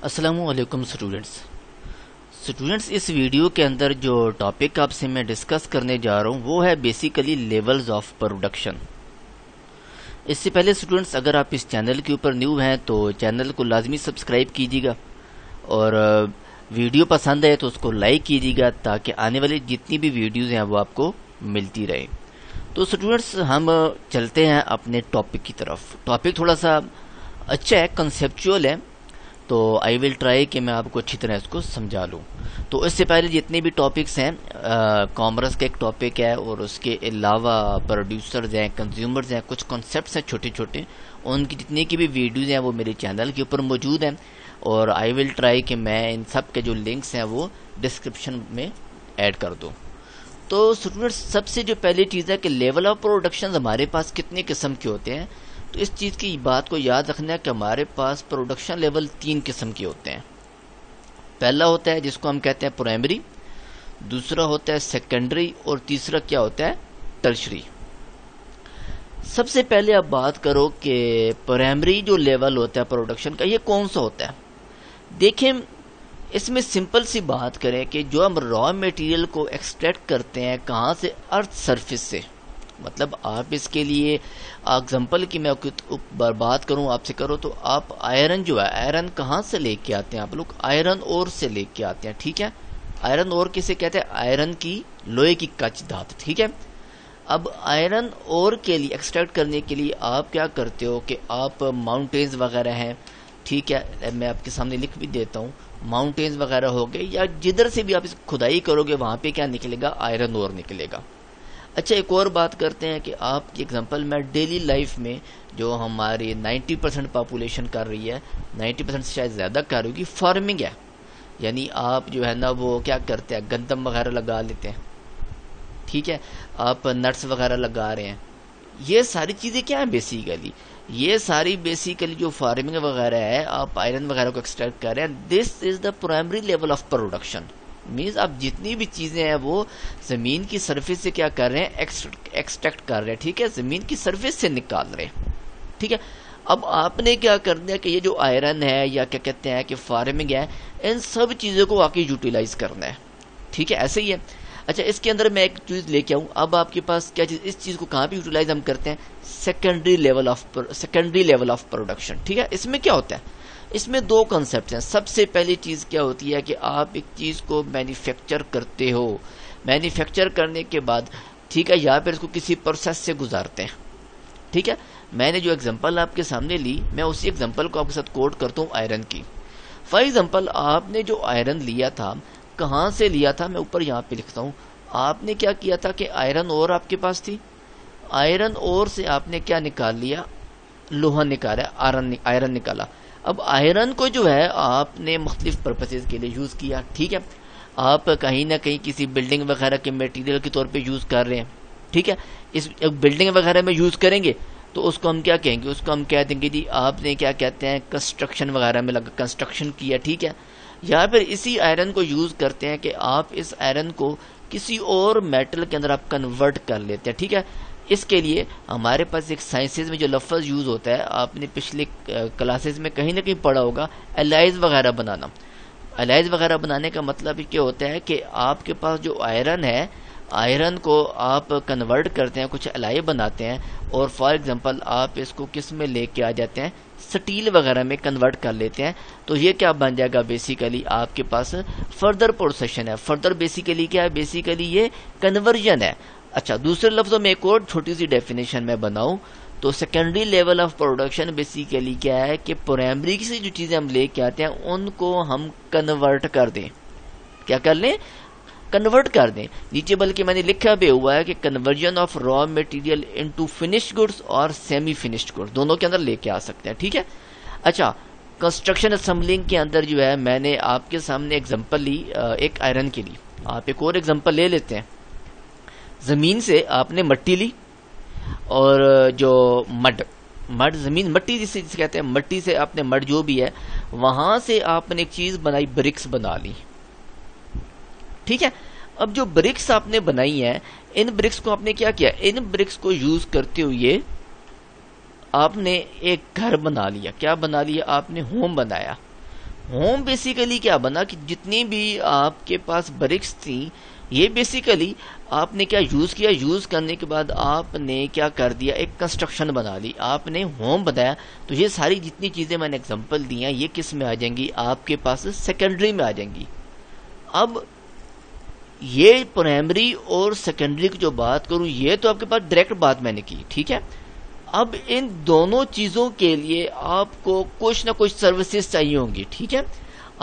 السلام علیکم اسٹوڈنٹس، اس ویڈیو کے اندر جو ٹاپک آپ سے میں ڈسکس کرنے جا رہا ہوں وہ ہے بیسیکلی لیولز آف پروڈکشن۔ اس سے پہلے اسٹوڈنٹس، اگر آپ اس چینل کے اوپر نیو ہیں تو چینل کو لازمی سبسکرائب کیجیے گا، اور ویڈیو پسند ہے تو اس کو لائک کیجیے گا تاکہ آنے والی جتنی بھی ویڈیوز ہیں وہ آپ کو ملتی رہیں۔ تو اسٹوڈنٹس، ہم چلتے ہیں اپنے ٹاپک کی طرف۔ ٹاپک تھوڑا سا اچھا ہے، کنسیپچول ہے، تو آئی ول ٹرائی کہ میں آپ کو اچھی طرح اس کو سمجھا لوں۔ تو اس سے پہلے جتنے بھی ٹاپکس ہیں، کامرس کا ایک ٹاپک ہے، اور اس کے علاوہ پروڈیوسرز ہیں، کنزیومرز ہیں، کچھ کانسیپٹس ہیں چھوٹے چھوٹے، ان کی جتنی کی بھی ویڈیوز ہیں وہ میرے چینل کے اوپر موجود ہیں، اور آئی ول ٹرائی کہ میں ان سب کے جو لنکس ہیں وہ ڈسکرپشن میں ایڈ کر دوں۔ تو اسٹوڈنٹس، سب سے جو پہلی چیز ہے کہ لیول آف پروڈکشن ہمارے پاس کتنے قسم کے ہوتے ہیں۔ تو اس چیز کی بات کو یاد رکھنا ہے کہ ہمارے پاس پروڈکشن لیول 3 قسم کے ہوتے ہیں۔ پہلا ہوتا ہے جس کو ہم کہتے ہیں پرائمری، دوسرا ہوتا ہے سیکنڈری، اور تیسرا کیا ہوتا ہے، ٹرشری۔ سب سے پہلے آپ بات کرو کہ پرائمری جو لیول ہوتا ہے پروڈکشن کا، یہ کون سا ہوتا ہے۔ دیکھیں، اس میں سمپل سی بات کریں کہ جو ہم را میٹیریل کو ایکسٹریکٹ کرتے ہیں کہاں سے، ارتھ سرفیس سے۔ مطلب آپ اس کے لیے اگزامپل کی میں بات کروں آپ سے کرو تو آپ آئرن جو ہے، آئرن کہاں سے لے کے آتے ہیں آپ لوگ، آئرن اور سے لے کے آتے ہیں، ٹھیک ہے۔ آئرن اور کسے کہتے ہیں، آئرن کی، لوہے کی کچ دھات، ٹھیک ہے۔ اب آئرن اور کے لیے ایکسٹریکٹ کرنے کے لیے آپ کیا کرتے ہو کہ آپ ماؤنٹینز وغیرہ ہیں، ٹھیک ہے، میں آپ کے سامنے لکھ بھی دیتا ہوں، ماؤنٹینز وغیرہ ہو گئے، یا جدھر سے بھی آپ اس کھدائی کرو گے وہاں پہ کیا نکلے گا، آئرن اور نکلے گا۔ اچھا، ایک اور بات کرتے ہیں کہ آپ کی ایگزامپل میں ڈیلی لائف میں جو ہماری 90% پاپولیشن کر رہی ہے، 90% شاید زیادہ کر رہی ہوگی، فارمنگ ہے۔ یعنی آپ جو ہے نا وہ کیا کرتے ہیں، گندم وغیرہ لگا لیتے ہیں، ٹھیک ہے، آپ نٹس وغیرہ لگا رہے ہیں۔ یہ ساری چیزیں کیا ہیں بیسیکلی، یہ ساری بیسیکلی جو فارمنگ وغیرہ ہے، آپ آئرن وغیرہ کو ایکسٹریکٹ کر رہے ہیں، this is the primary level of production. Means آپ جتنی بھی چیزیں ہیں وہ زمین کی سرفیس سے کیا کر رہے ہیں، ایکسٹریکٹ کر رہے ہیں، ٹھیک ہے، زمین کی سرفیس سے نکال رہے ہیں، ٹھیک ہے۔ اب آپ نے کیا کرنا ہے کہ یہ جو آئرن ہے یا کیا کہتے ہیں کہ فارمنگ ہے، ان سب چیزوں کو آ کے یوٹیلائز کرنا ہے، ٹھیک ہے، ایسے ہی ہے۔ اچھا، اس کے اندر میں ایک چیز لے کے آؤں، اب آپ کے پاس کیا چیز، اس چیز کو کہاں پہ یوٹیلائز ہم کرتے ہیں، سیکنڈری لیول آف پروڈکشن، ٹھیک ہے۔ اس میں کیا ہوتا ہے، اس میں دو کنسیپٹس ہیں۔ سب سے پہلی چیز کیا ہوتی ہے کہ آپ ایک چیز کو مینوفیکچر کرتے ہو، مینوفیکچر کرنے کے بعد، ٹھیک ہے، یا پھر اس کو کسی پروسیس سے گزارتے ہیں، ٹھیک ہے۔ میں نے جو ایگزامپل آپ کے سامنے لی، میں اسی ایگزامپل کو آپ کے ساتھ کوٹ کرتا ہوں آئرن کی۔ فار ایگزامپل، آپ نے جو آئرن لیا تھا، کہاں سے لیا تھا، میں اوپر یہاں پہ لکھتا ہوں۔ آپ نے کیا کیا تھا کہ آئرن اور آپ کے پاس تھی، آئرن اور سے آپ نے کیا نکال لیا، لوہا نکالا، آئرن نکالا۔ اب آئرن کو جو ہے آپ نے مختلف پرپسز کے لیے یوز کیا، ٹھیک ہے۔ آپ کہیں نہ کہیں کسی بلڈنگ وغیرہ کے میٹیریل کے طور پہ یوز کر رہے ہیں، ٹھیک ہے۔ اس بلڈنگ وغیرہ میں یوز کریں گے تو اس کو ہم کیا کہیں گے، اس کو ہم کہہ دیں گے جی آپ نے کیا کہتے ہیں، کنسٹرکشن وغیرہ میں لگا، کنسٹرکشن کیا، ٹھیک ہے۔ یا پھر اسی آئرن کو یوز کرتے ہیں کہ آپ اس آئرن کو کسی اور میٹل کے اندر آپ کنورٹ کر لیتے ہیں، ٹھیک ہے۔ اس کے لیے ہمارے پاس ایک سائنسز میں جو لفظ یوز ہوتا ہے، آپ نے پچھلے کلاسز میں کہیں نہ کہیں پڑھا ہوگا، الائز وغیرہ بنانا۔ الائز وغیرہ بنانے کا مطلب کیا ہوتا ہے کہ آپ کے پاس جو آئرن ہے، آئرن کو آپ کنورٹ کرتے ہیں، کچھ الائی بناتے ہیں، اور فار ایگزامپل آپ اس کو کس میں لے کے آ جاتے ہیں، سٹیل وغیرہ میں کنورٹ کر لیتے ہیں، تو یہ کیا بن جائے گا، بیسیکلی آپ کے پاس فردر پروسیشن ہے۔ فردر بیسیکلی کیا ہے، بیسیکلی یہ کنورژن ہے۔ اچھا، دوسرے لفظوں میں ایک اور چھوٹی سی ڈیفینیشن میں بناؤں تو secondary level of production basically کیا ہے کہ پرائمری سے جو چیزیں ہم لے کے آتے ہیں ان کو ہم کنورٹ کر دیں، کیا کر لیں، کنورٹ کر دیں۔ نیچے بلکہ میں نے لکھا بھی ہوا ہے کہ conversion of raw material into finished goods اور سیمی فنشڈ گڈس، دونوں کے اندر لے کے آ سکتے ہیں، ٹھیک ہے۔ اچھا، کنسٹرکشن اسمبلنگ کے اندر جو ہے میں نے آپ کے سامنے ایگزامپل لی ایک آئرن کے لیے، آپ ایک اور ایگزامپل لے لیتے ہیں۔ زمین سے آپ نے مٹی لی، اور جو مڈ زمین، مٹی جسے کہتے ہیں، مٹی سے آپ نے مڈ جو بھی ہے وہاں سے آپ نے ایک چیز بنائی، برکس بنا لی، ٹھیک ہے۔ اب جو برکس آپ نے بنائی ہیں، ان برکس کو آپ نے کیا کیا، ان برکس کو یوز کرتے ہوئے آپ نے ایک گھر بنا لیا، کیا بنا لیا، آپ نے ہوم بنایا۔ ہوم بیسیکلی کیا بنا کہ جتنی بھی آپ کے پاس برکس تھیں یہ بیسیکلی آپ نے کیا یوز کیا، یوز کرنے کے بعد آپ نے کیا کر دیا، ایک کنسٹرکشن بنا لی، آپ نے ہوم بنایا. تو یہ ساری جتنی چیزیں میں نے اگزامپل دی ہیں یہ کس میں آ جائیں گی، آپ کے پاس سیکنڈری میں آ جائیں گی. اب یہ پرائمری اور سیکنڈری کی جو بات کروں یہ تو آپ کے پاس ڈائریکٹ بات میں نے کی، ٹھیک ہے. اب ان دونوں چیزوں کے لیے آپ کو کچھ نہ کچھ سروسز چاہیے ہوں گی، ٹھیک ہے.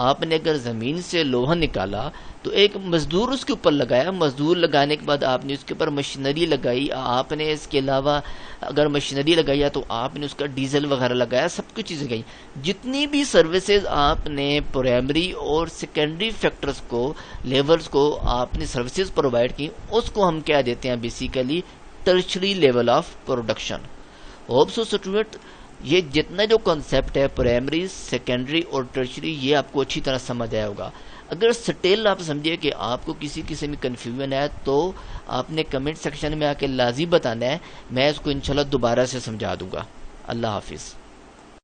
آپ نے اگر زمین سے لوہا نکالا تو ایک مزدور اس کے اوپر لگایا، مزدور لگانے کے بعد آپ نے اس کے اوپر مشینری لگائی، آپ نے اس کے علاوہ اگر مشینری لگائی تو آپ نے اس کا ڈیزل وغیرہ لگایا، سب کچھ چیزیں لگائی. جتنی بھی سروسز آپ نے پرائمری اور سیکنڈری فیکٹرز کو، لیولز کو آپ نے سروسز پرووائڈ کی، اس کو ہم کیا دیتے ہیں basically tertiary level of production. Hope so student یہ جتنا جو کنسیپٹ ہے پرائمری، سیکنڈری اور ٹرشری یہ آپ کو اچھی طرح سمجھ آیا ہوگا. اگر سٹل آپ سمجھے کہ آپ کو کسی قسم میں کنفیوژن ہے تو آپ نے کمنٹ سیکشن میں آ کے لازمی بتانا ہے، میں اس کو انشاءاللہ دوبارہ سے سمجھا دوں گا. اللہ حافظ.